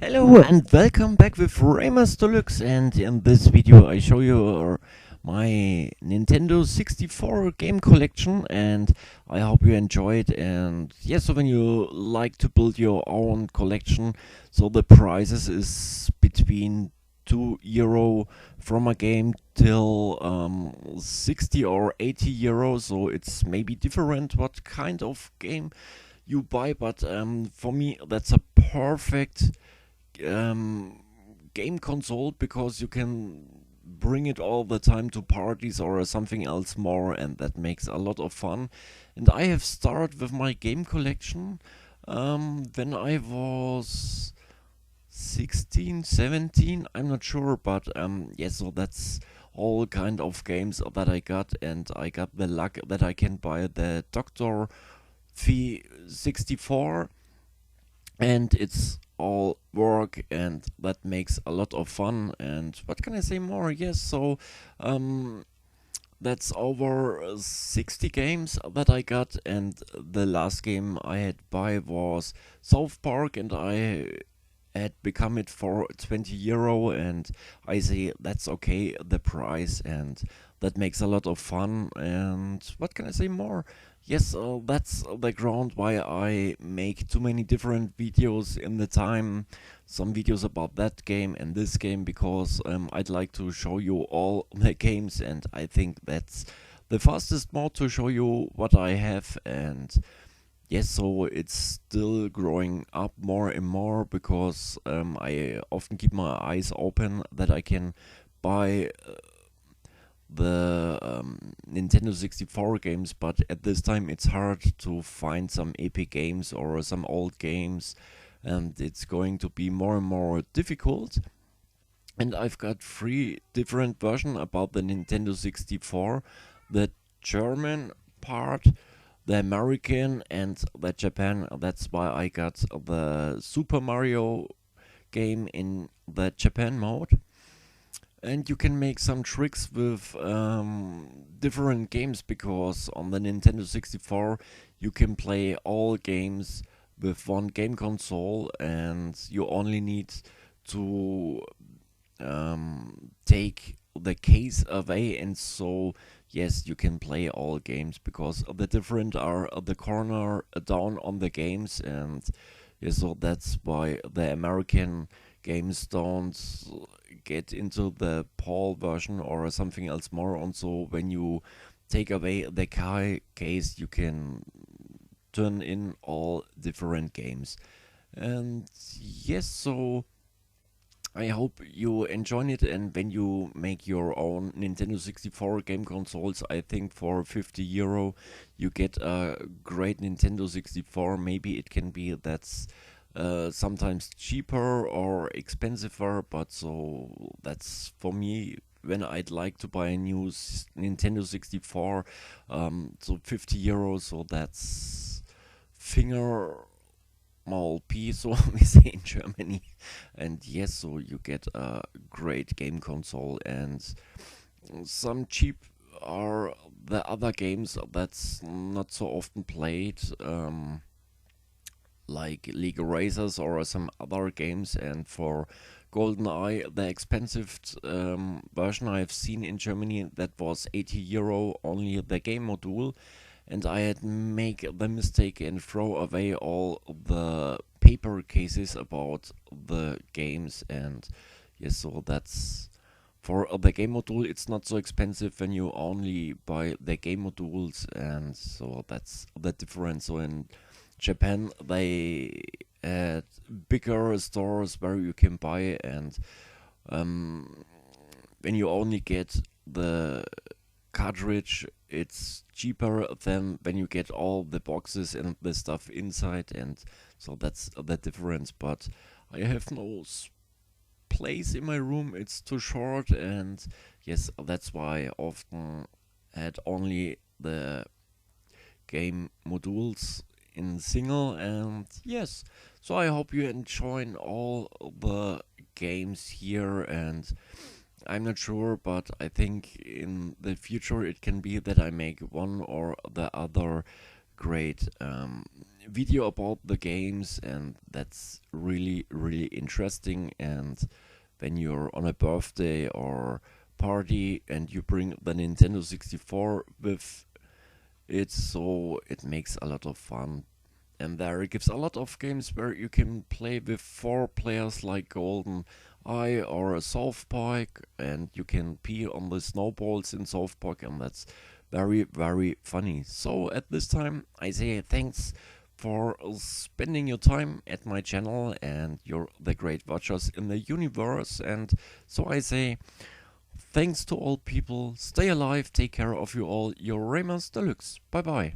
Hello and welcome back with Raimers Deluxe, and in this video I show you my Nintendo 64 game collection, and I hope you enjoy it. And yes, so when you like to build your own collection, so the prices is between €2 from a game till 60 or 80 euros, so it's maybe different what kind of game you buy, but for me that's a perfect um, game console because you can bring it all the time to parties or something else more, and that makes a lot of fun. And I have started with my game collection when I was 16, 17, I'm not sure, but yes, so that's all kind of games that I got, and I got the luck that I can buy the Doctor Fee 64, and it's all work, and that makes a lot of fun. And what can I say more? Yes, so um that's over 60 games that I got, and the last game I had buy was South Park, and I had become it for €20, and I say that's okay, the price, and that makes a lot of fun. And what can I say more? Yes, that's the ground why I make too many different videos in the time. Some videos about that game and this game, because I'd like to show you all the games, and I think that's the fastest mode to show you what I have. And yes, so it's still growing up more and more, because I often keep my eyes open that I can buy the Nintendo 64 games, but at this time it's hard to find some epic games or some old games, and it's going to be more and more difficult. And I've got three different versions about the Nintendo 64: the German part, the American, and the Japan. That's why I got the Super Mario game in the Japan mode. And you can make some tricks with different games, because on the Nintendo 64 you can play all games with one game console, and you only need to take the case away, and so yes, you can play all games, because the different are the corner down on the games. And yeah, so that's why the American games don't get into the PAL version or something else more. And so when you take away the case, you can turn in all different games. And yes, so I hope you enjoy it. And when you make your own Nintendo 64 game consoles, I think for €50 you get a great Nintendo 64. Maybe it can be that's sometimes cheaper or expensiver, but so that's for me when I'd like to buy a new Nintendo 64. So €50, so that's finger mal P, so we say in Germany. And yes, so you get a great game console, and some cheap are the other games that's not so often played, like League Racers or some other games. And for GoldenEye, the expensive version I've seen in Germany, that was €80 only the game module, and I had make the mistake and throw away all the paper cases about the games. And yes, so that's for the game module. It's not so expensive when you only buy the game modules, and so that's the difference. So in Japan, they had bigger stores where you can buy, and um, when you only get the cartridge, it's cheaper than when you get all the boxes and the stuff inside. And so that's the difference. But I have no place in my room, it's too short, and yes, that's why I often had only the game modules in single. And yes, so I hope you enjoy all the games here. And I'm not sure, but I think in the future it can be that I make one or the other great video about the games, and that's really interesting. And when you're on a birthday or party and you bring the Nintendo 64 with it, so it makes a lot of fun. And there it gives a lot of games where you can play with 4 players, like Golden Eye or a South Park, and you can pee on the snowballs in South Park, and that's very funny. So at this time I say thanks for spending your time at my channel, and you're the great watchers in the universe. And so I say thanks to all people, stay alive, take care of you all, your Raimers Deluxe. Bye bye.